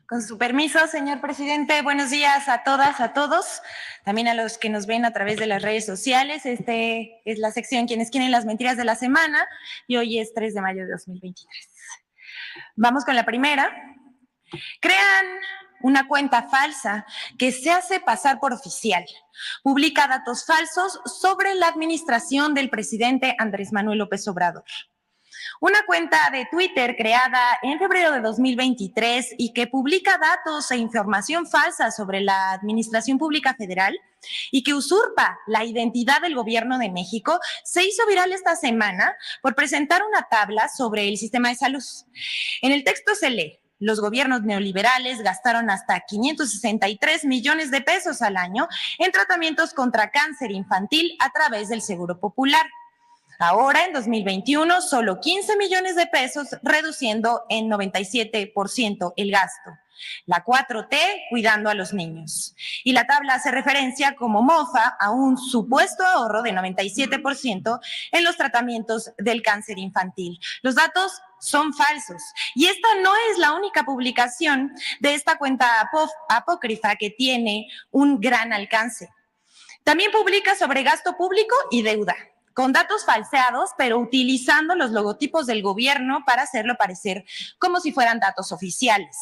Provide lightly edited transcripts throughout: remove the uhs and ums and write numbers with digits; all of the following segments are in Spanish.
Con su permiso, señor presidente, buenos días a todas, a todos, también a los que nos ven a través de las redes sociales. Este es la sección Quienes quieren las mentiras de la semana y hoy es 3 de mayo de 2023. Vamos con la primera. Crean una cuenta falsa que se hace pasar por oficial. Publica datos falsos sobre la administración del presidente Andrés Manuel López Obrador. Una cuenta de Twitter creada en febrero de 2023 y que publica datos e información falsa sobre la Administración Pública Federal y que usurpa la identidad del gobierno de México, se hizo viral esta semana por presentar una tabla sobre el sistema de salud. En el texto se lee: los gobiernos neoliberales gastaron hasta 563 millones de pesos al año en tratamientos contra cáncer infantil a través del Seguro Popular. Ahora, en 2021, solo 15 millones de pesos, reduciendo en 97% el gasto. La 4T cuidando a los niños. Y la tabla hace referencia como mofa a un supuesto ahorro de 97% en los tratamientos del cáncer infantil. Los datos son falsos. Y esta no es la única publicación de esta cuenta apócrifa que tiene un gran alcance. También publica sobre gasto público y deuda, con datos falseados, pero utilizando los logotipos del gobierno para hacerlo parecer como si fueran datos oficiales.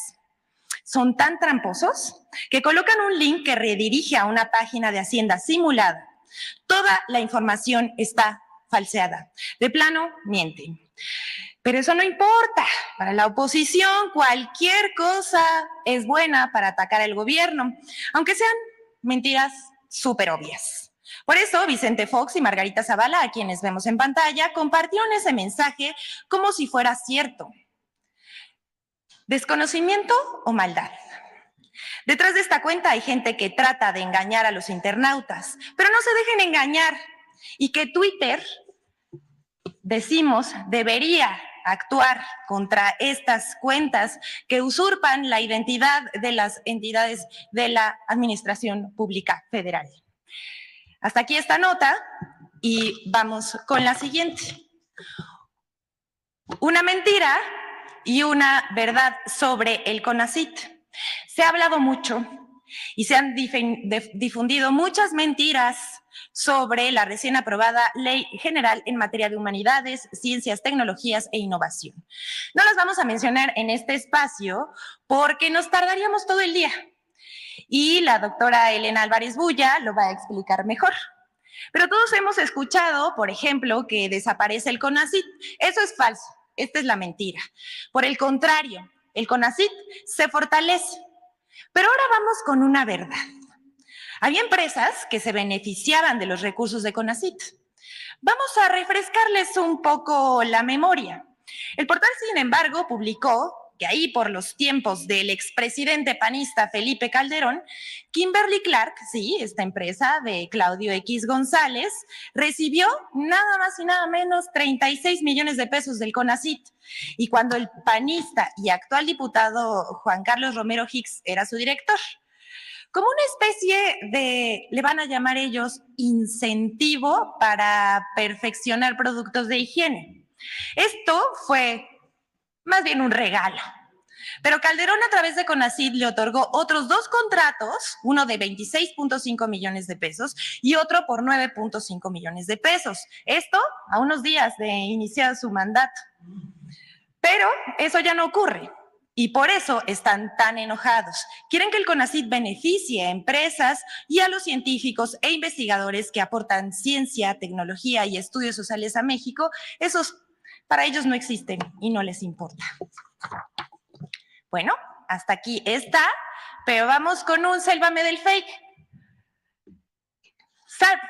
Son tan tramposos que colocan un link que redirige a una página de Hacienda simulada. Toda la información está falseada. De plano, mienten. Pero eso no importa. Para la oposición, cualquier cosa es buena para atacar al gobierno, aunque sean mentiras súper obvias. Por eso, Vicente Fox y Margarita Zavala, a quienes vemos en pantalla, compartieron ese mensaje como si fuera cierto. ¿Desconocimiento o maldad? Detrás de esta cuenta hay gente que trata de engañar a los internautas, pero no se dejen engañar. Y que Twitter, decimos, debería actuar contra estas cuentas que usurpan la identidad de las entidades de la Administración Pública Federal. Hasta aquí esta nota y vamos con la siguiente. Una mentira y una verdad sobre el CONACYT. Se ha hablado mucho y se han difundido muchas mentiras sobre la recién aprobada Ley General en materia de humanidades, ciencias, tecnologías e innovación. No las vamos a mencionar en este espacio porque nos tardaríamos todo el día. Y la doctora Elena Álvarez Bulla lo va a explicar mejor. Pero todos hemos escuchado, por ejemplo, que desaparece el CONACYT. Eso es falso, esta es la mentira. Por el contrario, el CONACYT se fortalece. Pero ahora vamos con una verdad. Había empresas que se beneficiaban de los recursos de CONACYT. Vamos a refrescarles un poco la memoria. El portal, sin embargo, publicó que ahí por los tiempos del expresidente panista Felipe Calderón, Kimberly Clark, sí, esta empresa de Claudio X González, recibió nada más y nada menos 36 millones de pesos del CONACYT. Y cuando el panista y actual diputado Juan Carlos Romero Hicks era su director, como una especie de, le van a llamar ellos, incentivo para perfeccionar productos de higiene. Esto fue más bien un regalo. Pero Calderón, a través de CONACYT, le otorgó otros 2 contratos, uno de 26.5 millones de pesos y otro por 9.5 millones de pesos. Esto a unos días de iniciar su mandato. Pero eso ya no ocurre. Y por eso están tan enojados. Quieren que el CONACYT beneficie a empresas y a los científicos e investigadores que aportan ciencia, tecnología y estudios sociales a México. Esos para ellos no existen y no les importa. Bueno, hasta aquí está, pero vamos con un sálvame del fake.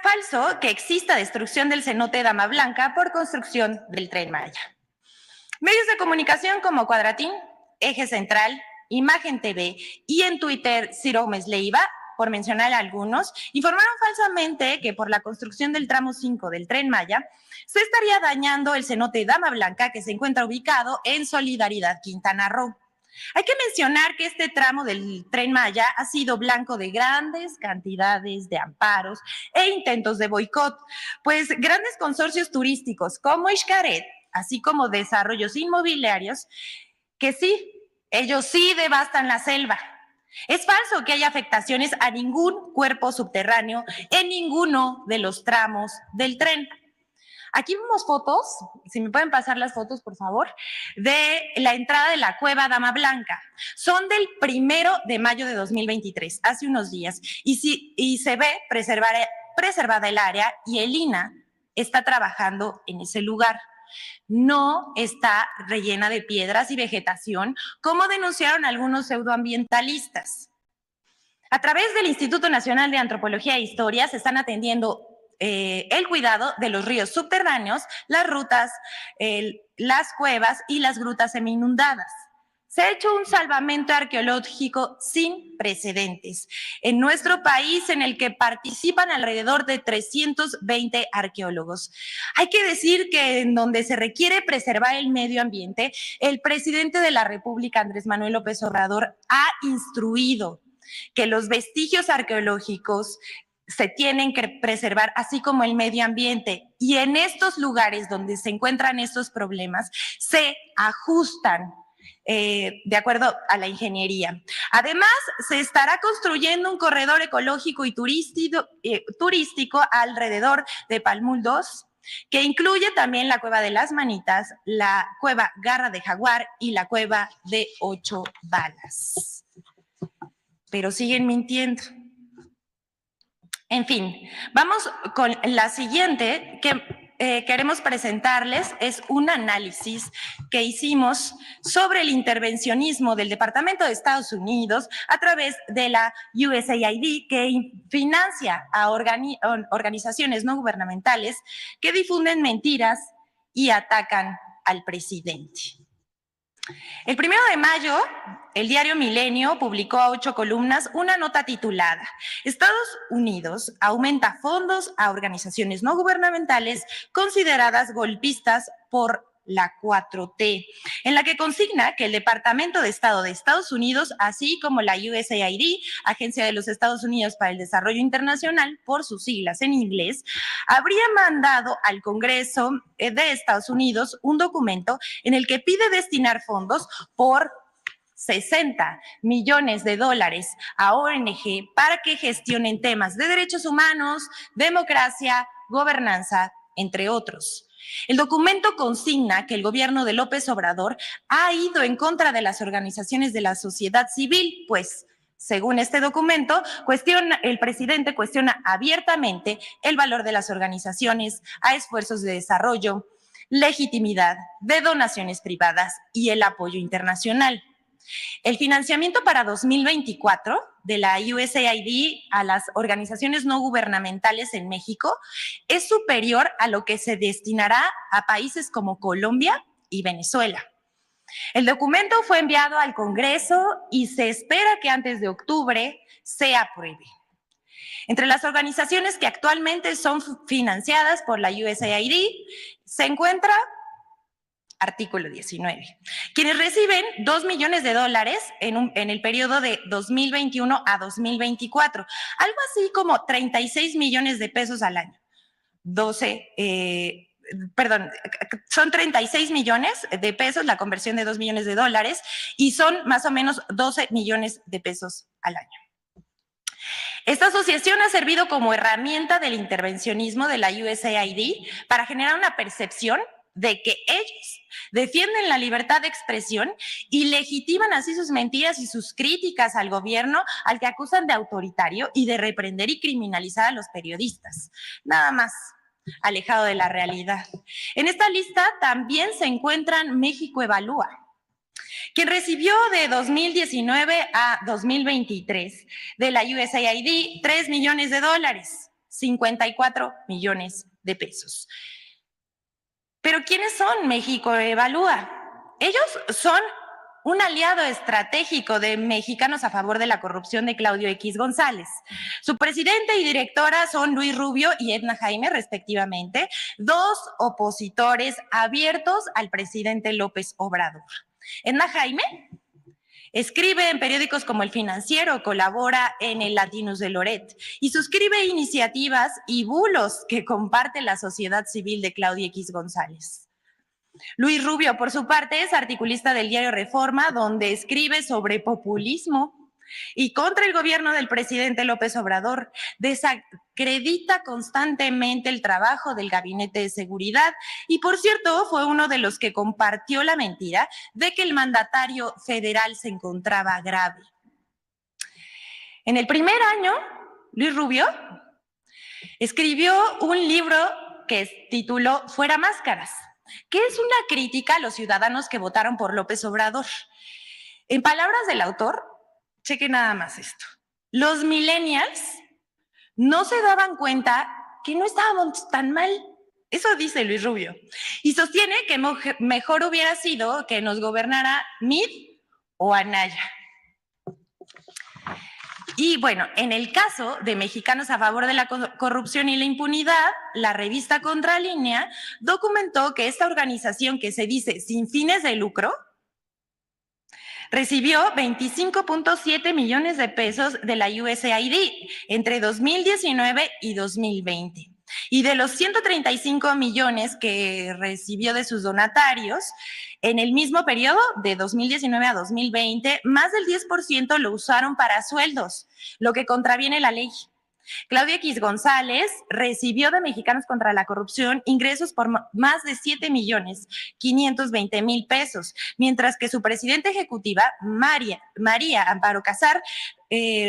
Falso que exista destrucción del cenote Dama Blanca por construcción del Tren Maya. Medios de comunicación como Cuadratín, Eje Central, Imagen TV y en Twitter Ciro Gómez Leiva, por mencionar algunos, informaron falsamente que por la construcción del tramo 5 del Tren Maya se estaría dañando el cenote Dama Blanca, que se encuentra ubicado en Solidaridad, Quintana Roo. Hay que mencionar que este tramo del Tren Maya ha sido blanco de grandes cantidades de amparos e intentos de boicot, pues grandes consorcios turísticos como Xcaret, así como desarrollos inmobiliarios, que sí Ellos sí devastan la selva. Es falso que haya afectaciones a ningún cuerpo subterráneo en ninguno de los tramos del tren. Aquí vemos fotos, si me pueden pasar las fotos, por favor, de la entrada de la cueva Dama Blanca. Son del 1 de mayo de 2023, hace unos días, y se ve preservada el área y el INAH está trabajando en ese lugar. No está rellena de piedras y vegetación, como denunciaron algunos pseudoambientalistas. A través del Instituto Nacional de Antropología e Historia se están atendiendo el cuidado de los ríos subterráneos, las rutas, las cuevas y las grutas semi-inundadas. Se ha hecho un salvamento arqueológico sin precedentes en nuestro país, en el que participan alrededor de 320 arqueólogos. Hay que decir que en donde se requiere preservar el medio ambiente, el presidente de la República, Andrés Manuel López Obrador, ha instruido que los vestigios arqueológicos se tienen que preservar, así como el medio ambiente. Y en estos lugares donde se encuentran estos problemas, se ajustan de acuerdo a la ingeniería. Además, se estará construyendo un corredor ecológico y turístico alrededor de Palmul 2, que incluye también la Cueva de las Manitas, la Cueva Garra de Jaguar y la Cueva de 8 Balas. Pero siguen mintiendo. En fin, vamos con la siguiente que queremos presentarles. Es un análisis que hicimos sobre el intervencionismo del Departamento de Estados Unidos a través de la USAID, que financia a organizaciones no gubernamentales que difunden mentiras y atacan al presidente. El 1 de mayo, el diario Milenio publicó a 8 columnas una nota titulada "Estados Unidos aumenta fondos a organizaciones no gubernamentales consideradas golpistas por la 4T", en la que consigna que el Departamento de Estado de Estados Unidos, así como la USAID, Agencia de los Estados Unidos para el Desarrollo Internacional, por sus siglas en inglés, habría mandado al Congreso de Estados Unidos un documento en el que pide destinar fondos por $60 millones a ONG para que gestionen temas de derechos humanos, democracia, gobernanza, entre otros. El documento consigna que el gobierno de López Obrador ha ido en contra de las organizaciones de la sociedad civil, pues, según este documento, el presidente cuestiona abiertamente el valor de las organizaciones a esfuerzos de desarrollo, legitimidad de donaciones privadas y el apoyo internacional. El financiamiento para 2024 de la USAID a las organizaciones no gubernamentales en México es superior a lo que se destinará a países como Colombia y Venezuela. El documento fue enviado al Congreso y se espera que antes de octubre se apruebe. Entre las organizaciones que actualmente son financiadas por la USAID se encuentra artículo 19, quienes reciben $2 millones en el periodo de 2021 a 2024, algo así como 36 millones de pesos al año. Son 36 millones de pesos, la conversión de $2 millones, y son más o menos 12 millones de pesos al año. Esta asociación ha servido como herramienta del intervencionismo de la USAID para generar una percepción de que ellos defienden la libertad de expresión y legitiman así sus mentiras y sus críticas al gobierno, al que acusan de autoritario y de reprender y criminalizar a los periodistas. Nada más alejado de la realidad. En esta lista también se encuentran México Evalúa, quien recibió de 2019 a 2023 de la USAID $3 millones, 54 millones de pesos. Pero ¿quiénes son México Evalúa? Ellos son un aliado estratégico de Mexicanos a Favor de la Corrupción de Claudio X González. Su presidente y directora son Luis Rubio y Edna Jaime, respectivamente, dos opositores abiertos al presidente López Obrador. Edna Jaime escribe en periódicos como El Financiero, colabora en el Latinus de Loret y suscribe iniciativas y bulos que comparte la sociedad civil de Claudio X González. Luis Rubio, por su parte, es articulista del diario Reforma, donde escribe sobre populismo y contra el gobierno del presidente López Obrador. Desacredita constantemente el trabajo del Gabinete de Seguridad y, por cierto, fue uno de los que compartió la mentira de que el mandatario federal se encontraba grave. En el primer año, Luis Rubio escribió un libro que tituló Fuera Máscaras, que es una crítica a los ciudadanos que votaron por López Obrador. En palabras del autor, cheque nada más esto. Los millennials no se daban cuenta que no estábamos tan mal. Eso dice Luis Rubio. Y sostiene que mejor hubiera sido que nos gobernara Mid o Anaya. Y bueno, en el caso de Mexicanos a favor de la corrupción y la impunidad, la revista Contralínea documentó que esta organización que se dice sin fines de lucro recibió 25.7 millones de pesos de la USAID entre 2019 y 2020. Y de los 135 millones que recibió de sus donatarios, en el mismo periodo de 2019 a 2020, más del 10% lo usaron para sueldos, lo que contraviene la ley. Claudia X González recibió de Mexicanos contra la Corrupción ingresos por más de 7.520.000 pesos, mientras que su presidenta ejecutiva, María Amparo Casar,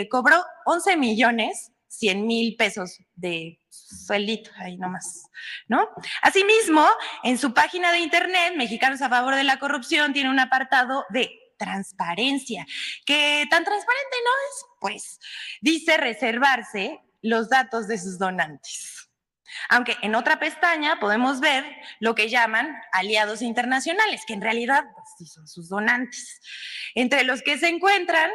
cobró 11.100.000 pesos de sueldito, ahí nomás, ¿no? Asimismo, en su página de internet, Mexicanos a favor de la Corrupción tiene un apartado de transparencia, que tan transparente no es, pues, dice reservarse los datos de sus donantes. Aunque en otra pestaña podemos ver lo que llaman aliados internacionales, que en realidad pues, sí son sus donantes, entre los que se encuentran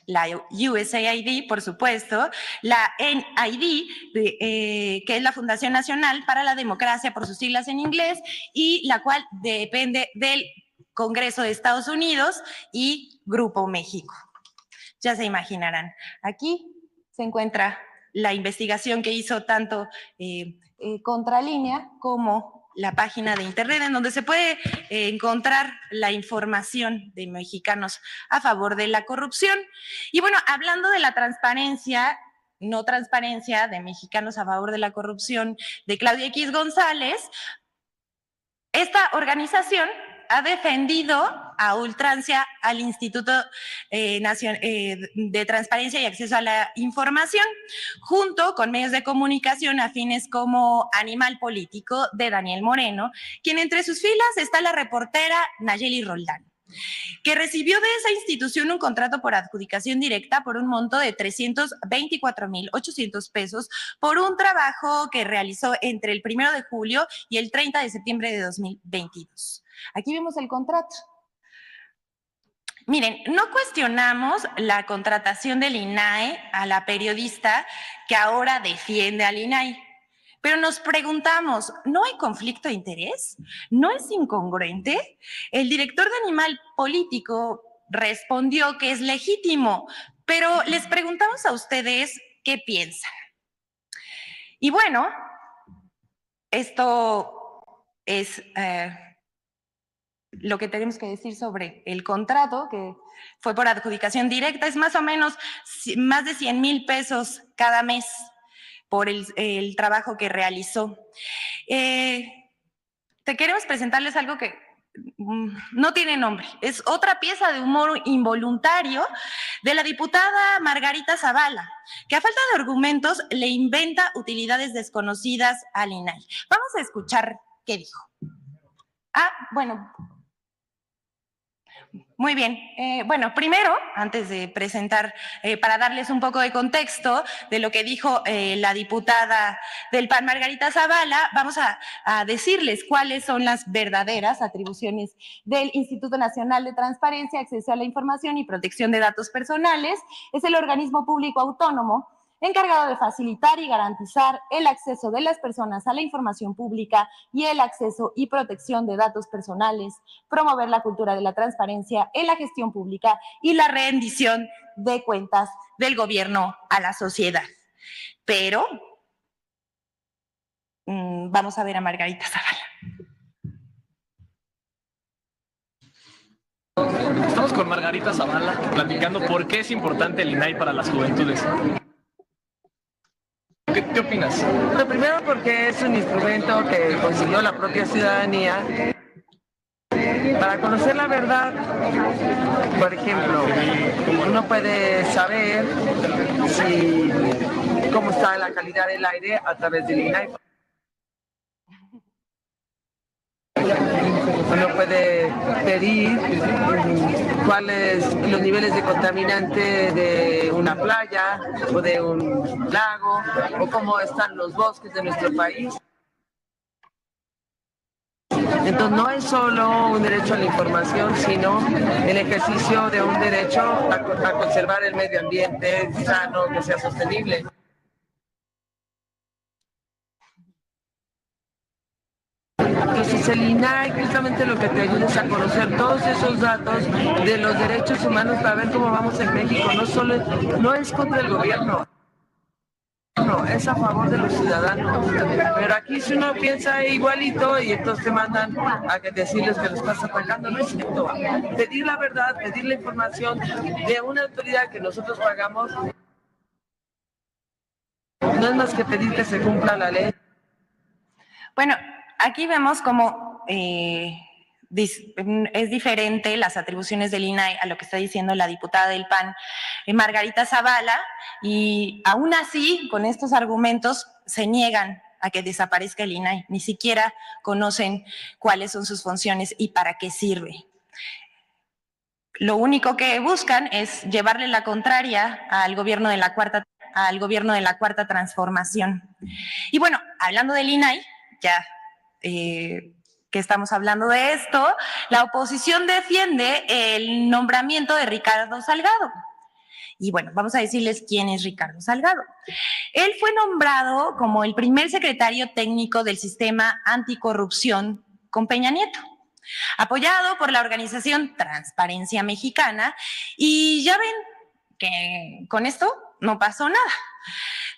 la USAID, por supuesto, la NID, que es la Fundación Nacional para la Democracia, por sus siglas en inglés, y la cual depende del Congreso de Estados Unidos y Grupo México. Ya se imaginarán. Aquí se encuentra la investigación que hizo tanto Contralínea como la página de internet en donde se puede encontrar la información de Mexicanos a favor de la corrupción. Y bueno, hablando de la transparencia, no transparencia de Mexicanos a favor de la corrupción de Claudia X González, esta organización ha defendido a ultrancia al Instituto de Transparencia y Acceso a la Información, junto con medios de comunicación afines como Animal Político de Daniel Moreno, quien entre sus filas está la reportera Nayeli Roldán, que recibió de esa institución un contrato por adjudicación directa por un monto de 324,800 pesos por un trabajo que realizó entre el 1 de julio y el 30 de septiembre de 2022. Aquí vemos el contrato. Miren, no cuestionamos la contratación del INAE a la periodista que ahora defiende al INAE. Pero nos preguntamos, ¿no hay conflicto de interés? ¿No es incongruente? El director de Animal Político respondió que es legítimo, pero les preguntamos a ustedes qué piensan. Y bueno, esto es lo que tenemos que decir sobre el contrato, que fue por adjudicación directa, es más o menos más de 100,000 pesos cada mes por el trabajo que realizó. Te queremos presentarles algo que no tiene nombre. Es otra pieza de humor involuntario de la diputada Margarita Zavala, que a falta de argumentos le inventa utilidades desconocidas al INAI. Vamos a escuchar qué dijo. Bueno. Muy bien. Bueno, primero, antes de presentar, para darles un poco de contexto de lo que dijo la diputada del PAN, Margarita Zavala, vamos a decirles cuáles son las verdaderas atribuciones del Instituto Nacional de Transparencia, Acceso a la Información y Protección de Datos Personales. Es el organismo público autónomo encargado de facilitar y garantizar el acceso de las personas a la información pública y el acceso y protección de datos personales, promover la cultura de la transparencia en la gestión pública y la rendición de cuentas del gobierno a la sociedad. Pero vamos a ver a Margarita Zavala. Estamos con Margarita Zavala platicando por qué es importante el INAI para las juventudes. ¿Qué opinas? Lo primero, porque es un instrumento que consiguió la propia ciudadanía para conocer la verdad. Por ejemplo, uno puede saber cómo está la calidad del aire a través del INAI. Uno puede pedir cuáles los niveles de contaminante de una playa o de un lago, o cómo están los bosques de nuestro país. Entonces no es solo un derecho a la información, sino el ejercicio de un derecho a conservar el medio ambiente sano, que sea sostenible. Entonces el INAI justamente lo que te ayuda es a conocer todos esos datos de los derechos humanos para ver cómo vamos en México. No es contra el gobierno, no, es a favor de los ciudadanos. Pero aquí si uno piensa igualito y entonces te mandan a decirles que los estás atacando, no es cierto. Pedir la verdad, pedir la información de una autoridad que nosotros pagamos, no es más que pedir que se cumpla la ley. Bueno, aquí vemos cómo es diferente las atribuciones del INAI a lo que está diciendo la diputada del PAN, Margarita Zavala, y aún así, con estos argumentos, se niegan a que desaparezca el INAI, ni siquiera conocen cuáles son sus funciones y para qué sirve. Lo único que buscan es llevarle la contraria al gobierno de la cuarta transformación. Y bueno, hablando del INAI, ya que estamos hablando de esto, la oposición defiende el nombramiento de Ricardo Salgado. Y bueno, vamos a decirles quién es Ricardo Salgado. Él fue nombrado como el primer secretario técnico del sistema anticorrupción con Peña Nieto, apoyado por la organización Transparencia Mexicana, y ya ven que con esto no pasó nada.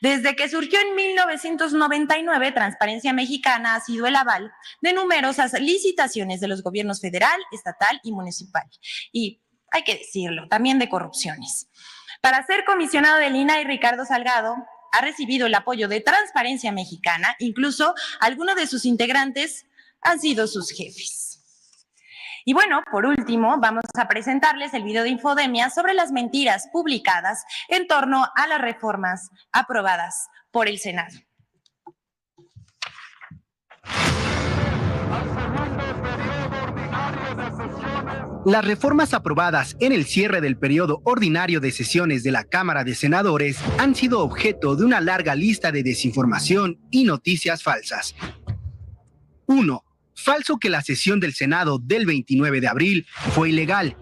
Desde que surgió en 1999, Transparencia Mexicana ha sido el aval de numerosas licitaciones de los gobiernos federal, estatal y municipal. Y hay que decirlo, también de corrupciones. Para ser comisionado del INAI, Ricardo Salgado ha recibido el apoyo de Transparencia Mexicana, incluso algunos de sus integrantes han sido sus jefes. Y bueno, por último, vamos a presentarles el video de Infodemia sobre las mentiras publicadas en torno a las reformas aprobadas por el Senado. Las reformas aprobadas en el cierre del periodo ordinario de sesiones de la Cámara de Senadores han sido objeto de una larga lista de desinformación y noticias falsas. 1. Falso que la sesión del Senado del 29 de abril fue ilegal.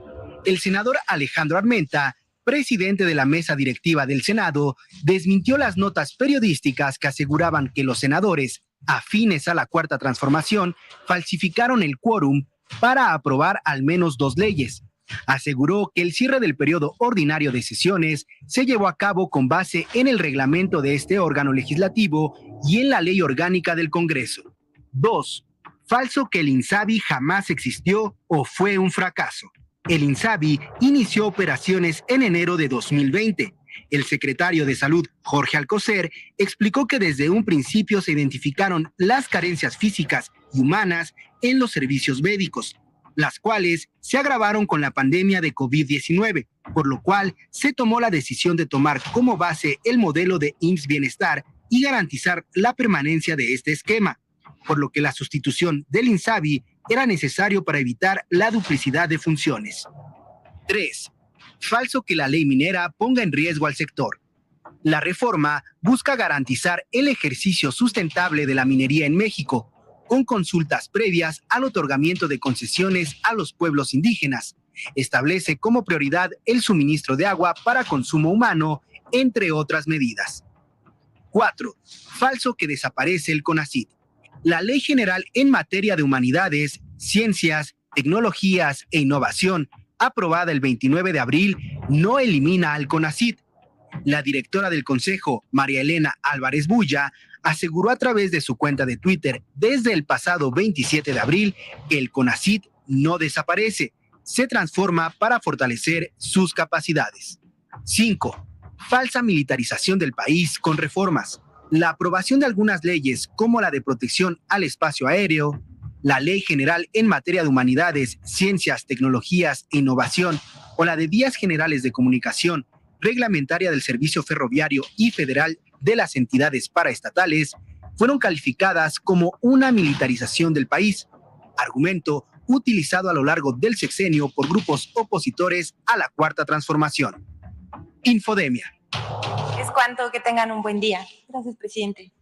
El senador Alejandro Armenta, presidente de la mesa directiva del Senado, desmintió las notas periodísticas que aseguraban que los senadores, afines a la Cuarta Transformación, falsificaron el quórum para aprobar al menos 2 leyes. Aseguró que el cierre del periodo ordinario de sesiones se llevó a cabo con base en el reglamento de este órgano legislativo y en la ley orgánica del Congreso. 2. Falso que el INSABI jamás existió o fue un fracaso. El INSABI inició operaciones en enero de 2020. El secretario de Salud, Jorge Alcocer, explicó que desde un principio se identificaron las carencias físicas y humanas en los servicios médicos, las cuales se agravaron con la pandemia de COVID-19, por lo cual se tomó la decisión de tomar como base el modelo de IMSS Bienestar y garantizar la permanencia de este esquema, por lo que la sustitución del INSABI era necesario para evitar la duplicidad de funciones. 3. Falso que la ley minera ponga en riesgo al sector. La reforma busca garantizar el ejercicio sustentable de la minería en México, con consultas previas al otorgamiento de concesiones a los pueblos indígenas. Establece como prioridad el suministro de agua para consumo humano, entre otras medidas. 4. Falso que desaparece el CONACYT. La Ley General en materia de humanidades, ciencias, tecnologías e innovación, aprobada el 29 de abril, no elimina al CONACYT. La directora del Consejo, María Elena Álvarez Bulla, aseguró a través de su cuenta de Twitter desde el pasado 27 de abril que el CONACYT no desaparece, se transforma para fortalecer sus capacidades. 5. Falsa militarización del país con reformas. La aprobación de algunas leyes, como la de protección al espacio aéreo, la Ley General en materia de humanidades, ciencias, tecnologías e innovación, o la de Vías Generales de Comunicación, reglamentaria del servicio ferroviario y federal de las entidades paraestatales, fueron calificadas como una militarización del país, argumento utilizado a lo largo del sexenio por grupos opositores a la Cuarta Transformación. Infodemia. Es cuanto, que tengan un buen día. Gracias, presidente.